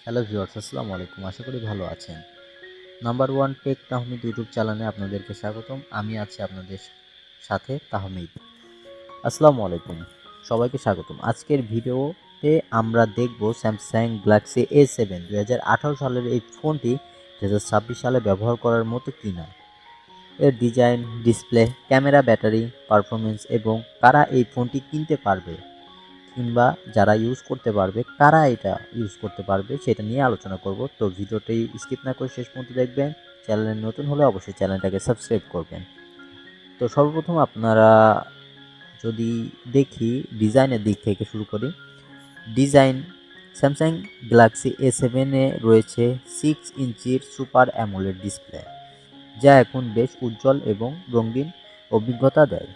Hello viewers, আসসালামু আলাইকুম। আশা করি ভালো আছেন। Number one tech Tahmid YouTube চ্যানেলে আপনাদেরকে স্বাগতম। আমি আছি আপনাদের সাথে তাহমিদ। আসসালামু আলাইকুম, সবাইকে স্বাগতম। আজকের ভিডিওতে আমরা দেখব স্যামসাং গ্যালাক্সি A7 2018 সালের এই ফোনটি 2026 সালে ব্যবহার করার মতো কিনা, এর design, display, camera, battery performance এবং কারা এই ফোনটি কিনতে পারবে কিংবা যারা ইউজ করতে পারবে কারা এটা ইউজ করতে পারবে সেটা নিয়ে আলোচনা করব। তো ভিডিওটি স্কিপ না করে শেষ পর্যন্ত দেখবেন। চ্যানেলে নতুন হলে অবশ্যই চ্যানেলটাকে সাবস্ক্রাইব করবেন। তো সর্বপ্রথম আপনারা যদি দেখি ডিজাইনের দিক থেকে শুরু করি। ডিজাইন, স্যামসাং গ্যালাক্সি A7-এ রয়েছে 6 ইঞ্চির সুপার অ্যামোলেড ডিসপ্লে, যা এখন বেশ উজ্জ্বল এবং রঙিন অভিজ্ঞতা দেয়।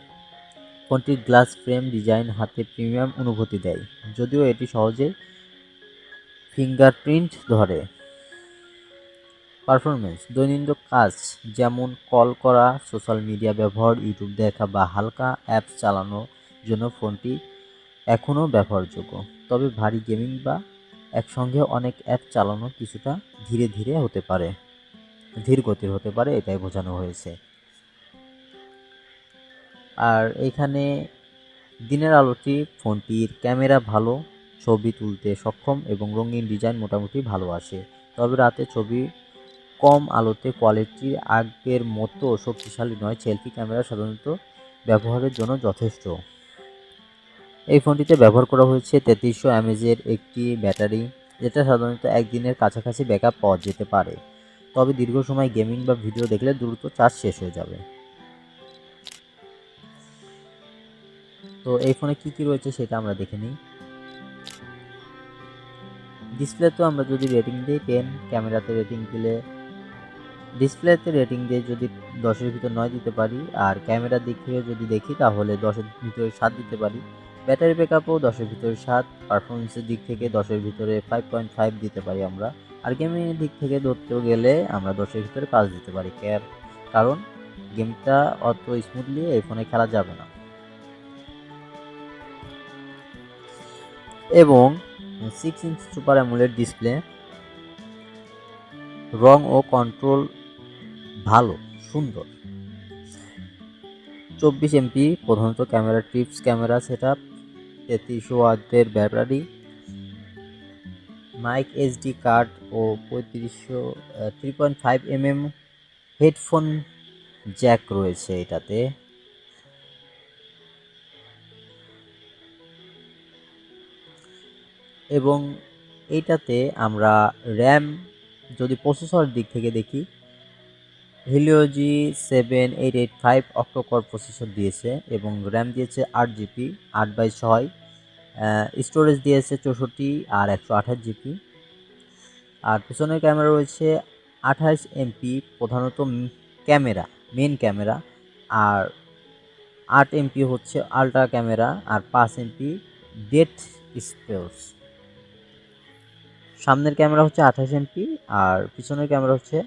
ফোনটির গ্লাস ফ্রেম ডিজাইন হাতে প্রিমিয়াম অনুভূতি দেয়, যদিও এটি সহজে ফিঙ্গারপ্রিন্ট ধরে। পারফরমেন্স, দৈনন্দিন কাজ যেমন কল করা, সোশ্যাল মিডিয়া ব্যবহার, ইউটিউব দেখা বা হালকা অ্যাপস চালানোর জন্য ফোনটি এখনও ব্যবহারযোগ্য। তবে ভারী গেমিং বা একসঙ্গে অনেক অ্যাপ চালানো কিছুটা ধীর গতির হতে পারে, এটাই বোঝানো হয়েছে। আর এখানে দিনের আলোতে ফোনটির ক্যামেরা ভালো, ছবি তুলতে সক্ষম এবং রঙিন ডিজাইন মোটামুটি ভালো আসে। তবে রাতে ছবি কম আলোতে কোয়ালিটি আগের মতো শক্তিশালী নয়। সেলফি ক্যামেরা সাধারণত ব্যবহারের জন্য যথেষ্ট। এই ফোনটিতে ব্যবহার করা হয়েছে 3300 mAh-এর একটি ব্যাটারি, যেটা সাধারণত একদিনের কাছাকাছি ব্যাকআপ পাওয়া যেতে পারে। তবে দীর্ঘ সময় গেমিং বা ভিডিও দেখলে দ্রুত চার্জ শেষ হয়ে যাবে। তো এই ফোনে কি রয়েছে সেটা আমরা দেখে নিই। ডিসপ্লে তো আমরা যদি রেটিং দিই 10, ক্যামেরাতে রেটিং দিলে ডিসপ্লেতে রেটিং দিয়ে যদি 10-এর ভিতর 9 দিতে পারি, আর ক্যামেরার দিক থেকে যদি দেখি তাহলে 10-এর ভিতরে 7 দিতে পারি। ব্যাটারি ব্যাকআপও 10-এর ভিতরে 7, পারফরমেন্সের দিক থেকে 10-এর ভিতরে 5.5 দিতে পারি আমরা। আর গেমিংয়ের দিক থেকে ধরতে গেলে আমরা 10-এর ভিতরে 5 দিতে পারি, কারণ গেমটা অত স্মুথলি এই ফোনে খেলা যাবে না। এবং 6 ইঞ্চি সুপার অ্যামোলেড ডিসপ্লে, রং ও কন্ট্রোল ভালো, সুন্দর। 24 এমপি প্রধানত ক্যামেরা, টিপস ক্যামেরা সেটআপ, 3300 ওয়াটের ব্যাটারি, মাইক এসডি কার্ড ও 3.5 হেডফোন জ্যাক রয়েছে এটাতে। এবং এইটাতে আমরা র্যাম যদি প্রসেসর দিক থেকে দেখি, Helio G7885 অক্টোকোর প্রসেসর দিয়েছে এবং র্যাম দিয়েছে 8GB 8/6, স্টোরেজ দিয়েছে 64 আর 128 জিবি। আর পিছনের ক্যামেরা রয়েছে 28 এমপি প্রধানত মেন ক্যামেরা, আর 8 এমপি হচ্ছে আলট্রা ক্যামেরা, আর 5 এমপি ডেপথ স্পেস। সামনের ক্যামেরা হচ্ছে 28 এমপি আর পিছনের ক্যামেরা হচ্ছে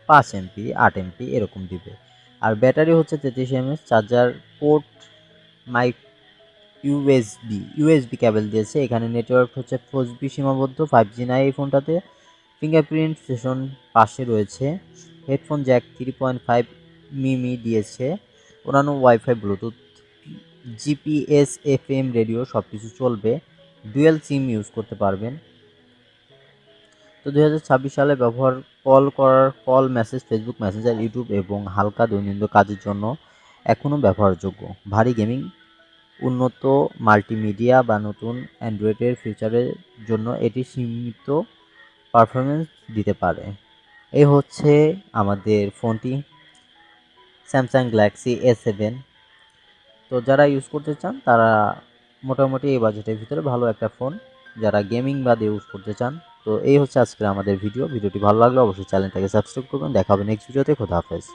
5 এমপি 8 এমপি এরকম দিবে। আর ব্যাটারি হচ্ছে 33 mAh, charger port micro USB cable দিয়েছে। এখানে নেটওয়ার্ক হচ্ছে 4G সীমাবদ্ধ, 5G নাই এই ফোনটাতে। ফিঙ্গারপ্রিন্ট সেশন পাশে রয়েছে। হেডফোন জ্যাক 3.5 মিমি দিয়েছে। অন্যান্য wifi, Bluetooth, GPS, FM radio সব কিছু চলবে। ডুয়েল সিম ইউজ করতে পারবেন। তো 2026 সালে call, message, Facebook Messenger, YouTube এবং হালকা দৈনন্দিন কাজের জন্য এখনও ব্যবহারযোগ্য। ভারী গেমিং, উন্নত মাল্টিমিডিয়া বা নতুন অ্যান্ড্রয়েডের ফিচারের জন্য এটি সীমিত পারফরমেন্স দিতে পারে। এই হচ্ছে আমাদের ফোনটি, স্যামসাং গ্যালাক্সি A7। তো যারা ইউজ করতে চান তারা মোটামুটি এই বাজেটের ভিতরে ভালো একটা ফোন, যারা গেমিং বাদে ইউজ করতে চান। তো এই হচ্ছে আজকে আমাদের ভিডিওটি ভালো লাগলে অবশ্যই চ্যানেলটাকে সাবস্ক্রাইব করবেন। দেখা হবে নেক্সট ভিডিওতে। খোদা হাফেজ।